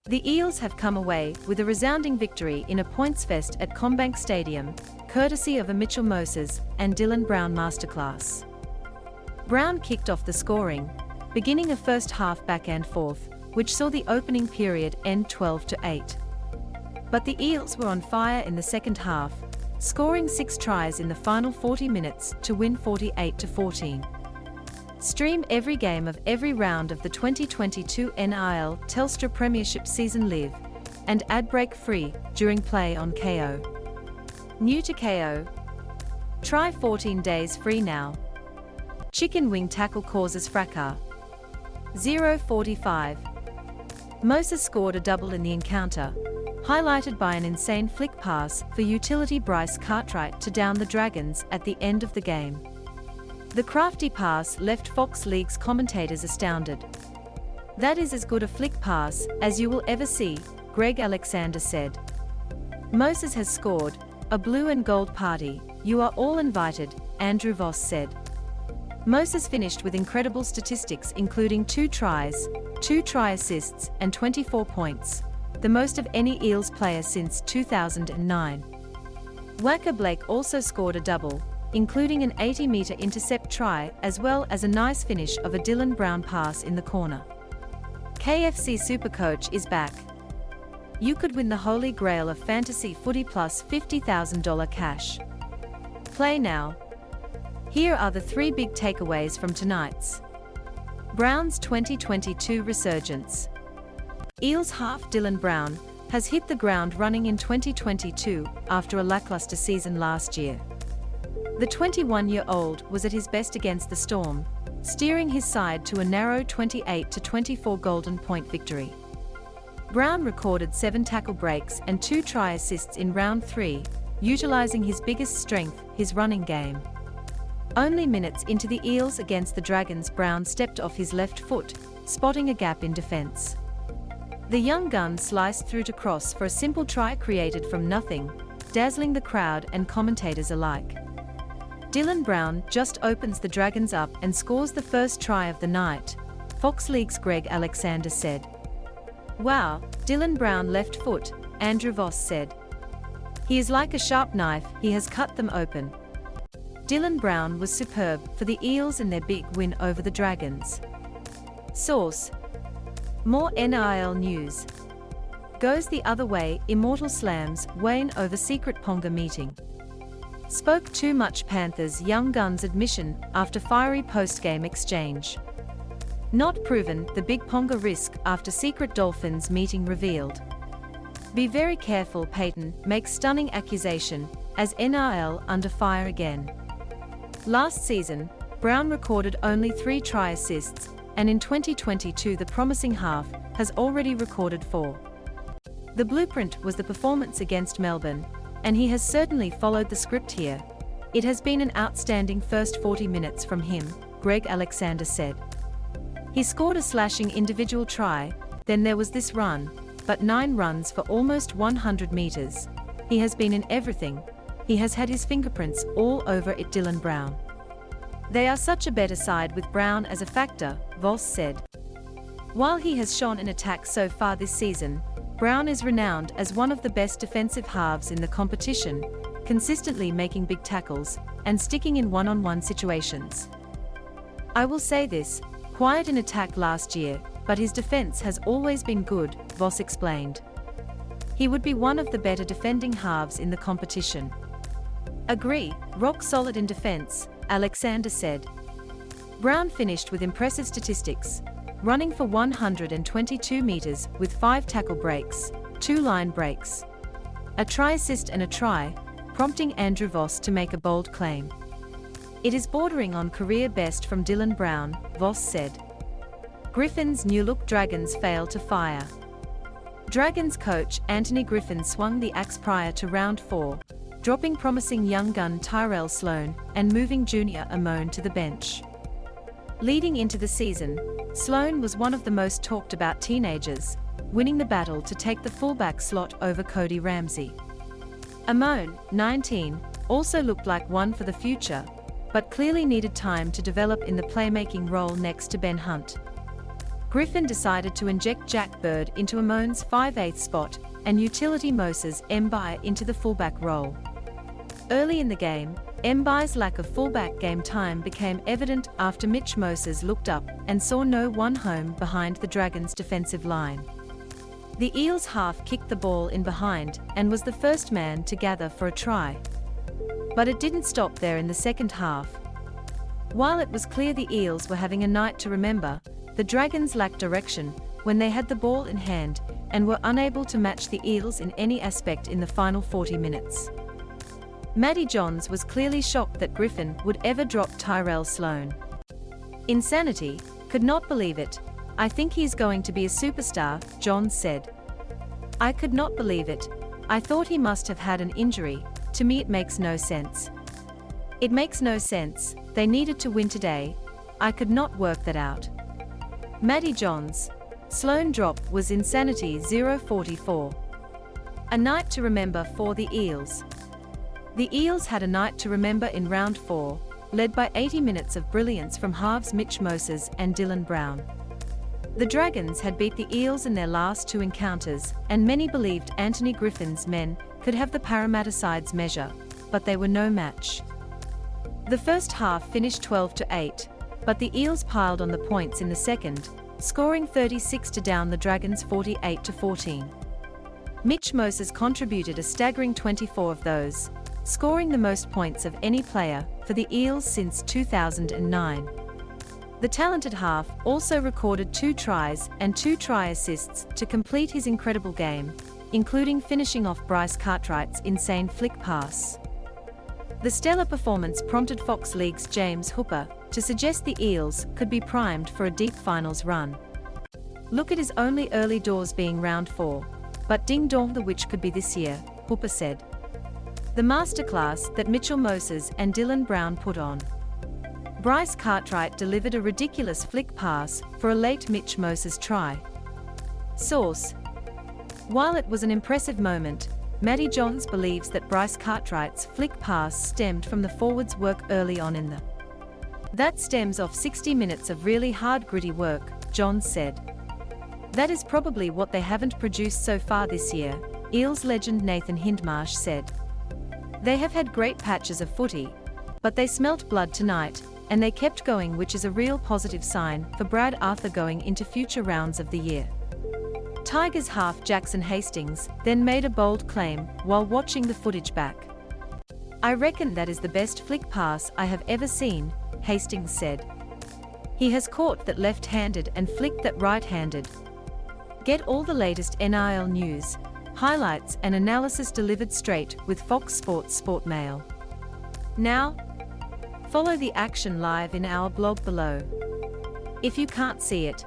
The Eels have come away with a resounding victory in a points fest at CommBank Stadium, courtesy of a Mitchell Moses and Dylan Brown masterclass. Brown kicked off the scoring, beginning a first half back and forth, which saw the opening period end 12-8. But the Eels were on fire in the second half, scoring 6 tries in the final 40 minutes to win 48-14. Stream every game of every round of the 2022 NRL Telstra Premiership season live and ad-break free during play on Kayo. New to Kayo. Try 14 days free now. Chicken wing tackle causes fracas. 0:45. Moses scored a double in the encounter, highlighted by an insane flick pass for utility Bryce Cartwright to down the Dragons at the end of the game. The crafty pass left Fox League's commentators astounded. "That is as good a flick pass as you will ever see," Greg Alexander said. "Moses has scored, a blue and gold party, you are all invited," Andrew Voss said. Moses finished with incredible statistics including 2 tries, 2 try assists and 24 points, the most of any Eels player since 2009. Wacker Blake also scored a double, including an 80-meter intercept try as well as a nice finish of a Dylan Brown pass in the corner. KFC Supercoach is back. You could win the holy grail of fantasy footy plus $50,000 cash. Play now. Here are the 3 big takeaways from tonight's Browns 2022 resurgence. Eels half Dylan Brown has hit the ground running in 2022 after a lackluster season last year. The 21-year-old was at his best against the Storm, steering his side to a narrow 28-24 Golden Point victory. Brown recorded 7 tackle breaks and 2 try assists in round 3, utilizing his biggest strength, his running game. Only minutes into the Eels against the Dragons, Brown stepped off his left foot, spotting a gap in defense. The young gun sliced through to cross for a simple try created from nothing, dazzling the crowd and commentators alike. Dylan Brown just opens the Dragons up and scores the first try of the night, Fox League's Greg Alexander said. "Wow, Dylan Brown left foot," Andrew Voss said. "He is like a sharp knife, he has cut them open." Dylan Brown was superb for the Eels in their big win over the Dragons. Source: More NRL news. Goes the other way, Immortal slams Wayne over secret Ponga meeting. Spoke too much, Panthers young guns admission after fiery post-game exchange. Not proven, the big Ponga risk after secret Dolphins meeting revealed. Be very careful, Peyton makes stunning accusation as NRL under fire again. Last season, Brown recorded only 3 try assists, and in 2022 the promising half has already recorded 4. The blueprint was the performance against Melbourne, and he has certainly followed the script here. It has been an outstanding first 40 minutes from him, Greg Alexander said. He scored a slashing individual try, then there was this run, but 9 runs for almost 100 meters. He has been in everything. He has had his fingerprints all over it, Dylan Brown. They are such a better side with Brown as a factor, Voss said. While he has shone in attack so far this season, Brown is renowned as one of the best defensive halves in the competition, consistently making big tackles and sticking in one-on-one situations. "I will say this, quiet in attack last year, but his defense has always been good," Voss explained. "He would be one of the better defending halves in the competition." "Agree, rock solid in defense," Alexander said. Brown finished with impressive statistics, running for 122 meters with 5 tackle breaks, 2 line breaks, a try assist and a try, prompting Andrew Voss to make a bold claim. "It is bordering on career best from Dylan Brown," Voss said. Griffin's new look Dragons fail to fire. Dragons coach Anthony Griffin swung the axe prior to round 4, dropping promising young gun Tyrell Sloan and moving junior Amon to the bench. Leading into the season, Sloan was one of the most talked about teenagers, winning the battle to take the fullback slot over Cody Ramsey. Amon, 19, also looked like one for the future, but clearly needed time to develop in the playmaking role next to Ben Hunt. Griffin decided to inject Jack Bird into Amon's 5/8 spot and utility Moses Mbai into the fullback role. Early in the game, Mbai's lack of fullback game time became evident after Mitch Moses looked up and saw no one home behind the Dragons' defensive line. The Eels half kicked the ball in behind and was the first man to gather for a try. But it didn't stop there in the second half. While it was clear the Eels were having a night to remember, the Dragons lacked direction when they had the ball in hand and were unable to match the Eels in any aspect in the final 40 minutes. Matty Johns was clearly shocked that Griffin would ever drop Tyrell Sloan. Insanity, could not believe it. I think he's going to be a superstar, Johns said. I could not believe it. I thought he must have had an injury. To me it makes no sense. It makes no sense. They needed to win today. I could not work that out. Matty Johns. Sloan drop was insanity. 044. A night to remember for the Eels. The Eels had a night to remember in round 4, led by 80 minutes of brilliance from halves Mitch Moses and Dylan Brown. The Dragons had beat the Eels in their last 2 encounters, and many believed Anthony Griffin's men could have the Parramatta side's measure, but they were no match. The first half finished 12-8, but the Eels piled on the points in the second, scoring 36 to down the Dragons 48-14. Mitch Moses contributed a staggering 24 of those, scoring the most points of any player for the Eels since 2009. The talented half also recorded 2 tries and 2 try assists to complete his incredible game, including finishing off Bryce Cartwright's insane flick pass. The stellar performance prompted Fox League's James Hooper to suggest the Eels could be primed for a deep finals run. Look, it is only early doors being round 4, but ding dong the which could be this year, Hooper said. The masterclass that Mitchell Moses and Dylan Brown put on. Bryce Cartwright delivered a ridiculous flick pass for a late Mitch Moses try. Source. While it was an impressive moment, Matty Johns believes that Bryce Cartwright's flick pass stemmed from the forwards' work early on in the. That stems off 60 minutes of really hard gritty work, Johns said. That is probably what they haven't produced so far this year, Eels legend Nathan Hindmarsh said. They have had great patches of footy, but they smelt blood tonight, and they kept going, which is a real positive sign for Brad Arthur going into future rounds of the year. Tigers half Jackson Hastings then made a bold claim while watching the footage back. I reckon that is the best flick pass I have ever seen, Hastings said. He has caught that left-handed and flicked that right-handed. Get all the latest NRL news, highlights and analysis delivered straight with Fox Sports Sport Mail. Now, follow the action live in our blog below. If you can't see it,